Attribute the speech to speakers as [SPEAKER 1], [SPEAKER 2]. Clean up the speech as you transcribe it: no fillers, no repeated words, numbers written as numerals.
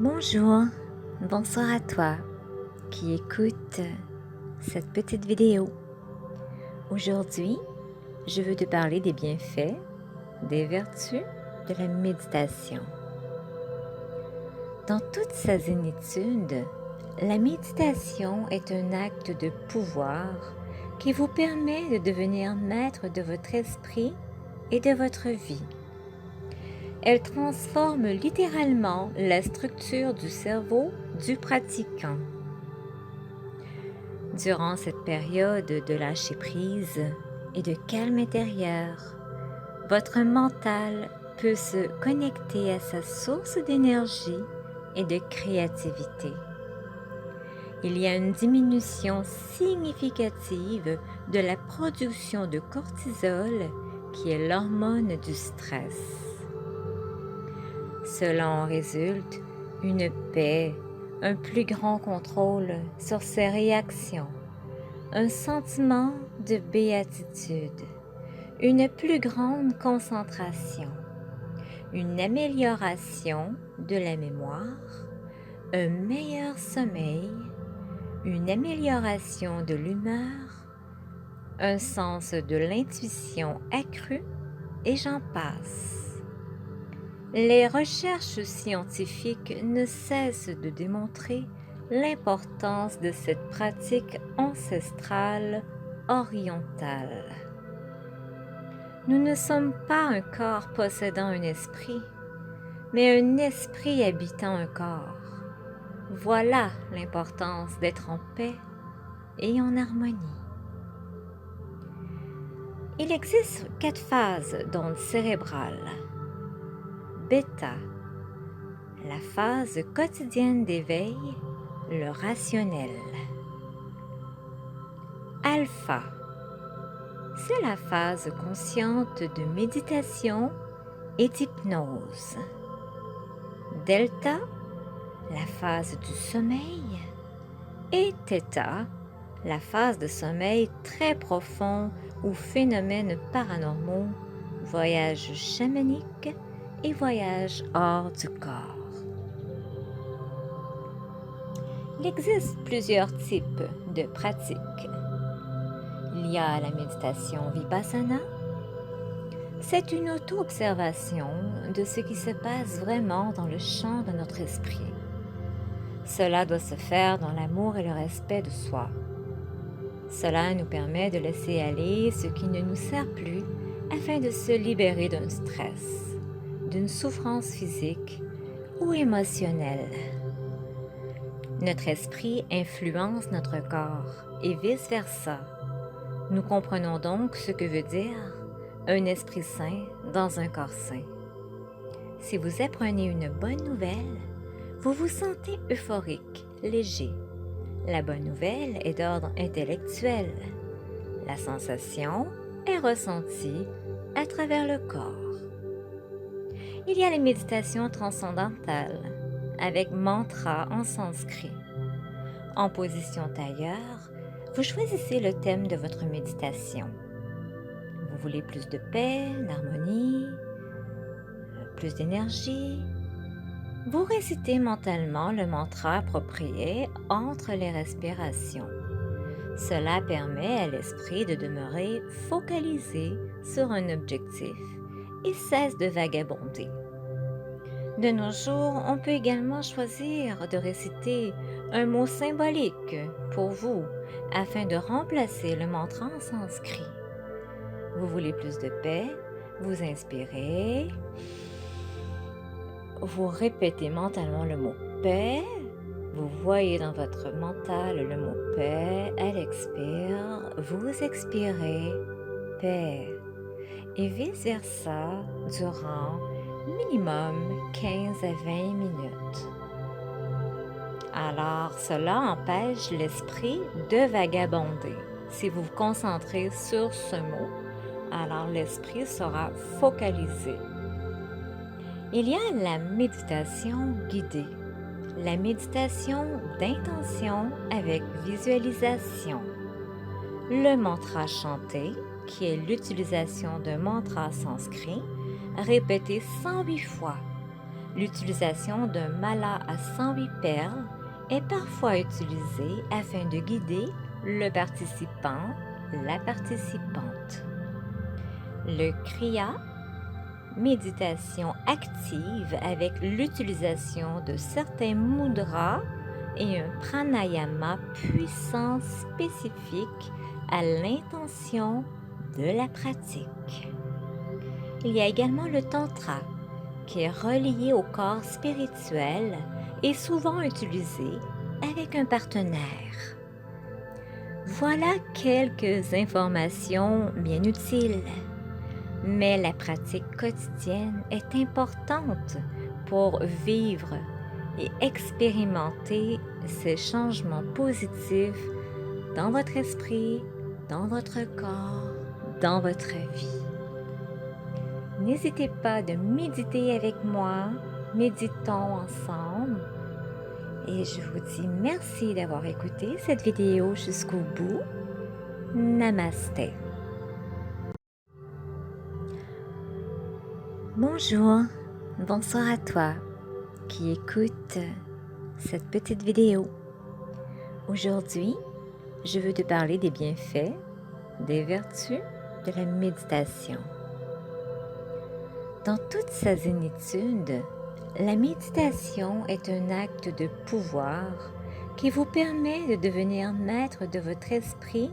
[SPEAKER 1] Bonjour, bonsoir à toi qui écoute cette petite vidéo. Aujourd'hui, je veux te parler des bienfaits, des vertus de la méditation. Dans toute sa zénitude, la méditation est un acte de pouvoir qui vous permet de devenir maître de votre esprit et de votre vie. Elle transforme littéralement la structure du cerveau du pratiquant. Durant cette période de lâcher-prise et de calme intérieur, votre mental peut se connecter à sa source d'énergie et de créativité. Il y a une diminution significative de la production de cortisol, qui est l'hormone du stress. Cela en résulte une paix, un plus grand contrôle sur ses réactions, un sentiment de béatitude, une plus grande concentration, une amélioration de la mémoire, un meilleur sommeil, une amélioration de l'humeur, un sens de l'intuition accru, et j'en passe. Les recherches scientifiques ne cessent de démontrer l'importance de cette pratique ancestrale orientale. Nous ne sommes pas un corps possédant un esprit, mais un esprit habitant un corps. Voilà l'importance d'être en paix et en harmonie. Il existe 4 phases d'ondes cérébrales. Bêta, la phase quotidienne d'éveil, le rationnel. Alpha, c'est la phase consciente de méditation et d'hypnose. Delta, la phase du sommeil. Et Theta, la phase de sommeil très profond ou phénomènes paranormaux, voyages chamaniques et voyages hors du corps. Il existe plusieurs types de pratiques. Il y a la méditation Vipassana. C'est une auto-observation de ce qui se passe vraiment dans le champ de notre esprit. Cela doit se faire dans l'amour et le respect de soi. Cela nous permet de laisser aller ce qui ne nous sert plus afin de se libérer d'un stress, d'une souffrance physique ou émotionnelle. Notre esprit influence notre corps et vice-versa. Nous comprenons donc ce que veut dire un esprit sain dans un corps sain. Si vous apprenez une bonne nouvelle, vous vous sentez euphorique, léger. La bonne nouvelle est d'ordre intellectuel. La sensation est ressentie à travers le corps. Il y a la méditation transcendantale avec mantra en sanskrit. En position tailleur, vous choisissez le thème de votre méditation. Vous voulez plus de paix, d'harmonie, plus d'énergie. Vous récitez mentalement le mantra approprié entre les respirations. Cela permet à l'esprit de demeurer focalisé sur un objectif et cesse de vagabonder. De nos jours, on peut également choisir de réciter un mot symbolique pour vous afin de remplacer le mantra en sanskrit. Vous voulez plus de paix, vous inspirez, vous répétez mentalement le mot paix, vous voyez dans votre mental le mot paix, elle expire, vous expirez paix et vice-versa durant minimum 15 à 20 minutes. Alors, cela empêche l'esprit de vagabonder. Si vous vous concentrez sur ce mot, alors l'esprit sera focalisé. Il y a la méditation guidée, la méditation d'intention avec visualisation, le mantra chanté, qui est l'utilisation d'un mantra sanskrit, répété 108 fois, L'utilisation d'un mala à 108 perles est parfois utilisée afin de guider le participant, la participante. Le kriya, méditation active avec l'utilisation de certains mudras et un pranayama puissant spécifique à l'intention de la pratique. Il y a également le tantra, qui est relié au corps spirituel et souvent utilisé avec un partenaire. Voilà quelques informations bien utiles, mais la pratique quotidienne est importante pour vivre et expérimenter ces changements positifs dans votre esprit, dans votre corps, dans votre vie. N'hésitez pas de méditer avec moi, méditons ensemble et je vous dis merci d'avoir écouté cette vidéo jusqu'au bout. Namasté. Bonjour, bonsoir à toi qui écoute cette petite vidéo. Aujourd'hui, je veux te parler des bienfaits, des vertus de la méditation. Dans toute sa zénitude, la méditation est un acte de pouvoir qui vous permet de devenir maître de votre esprit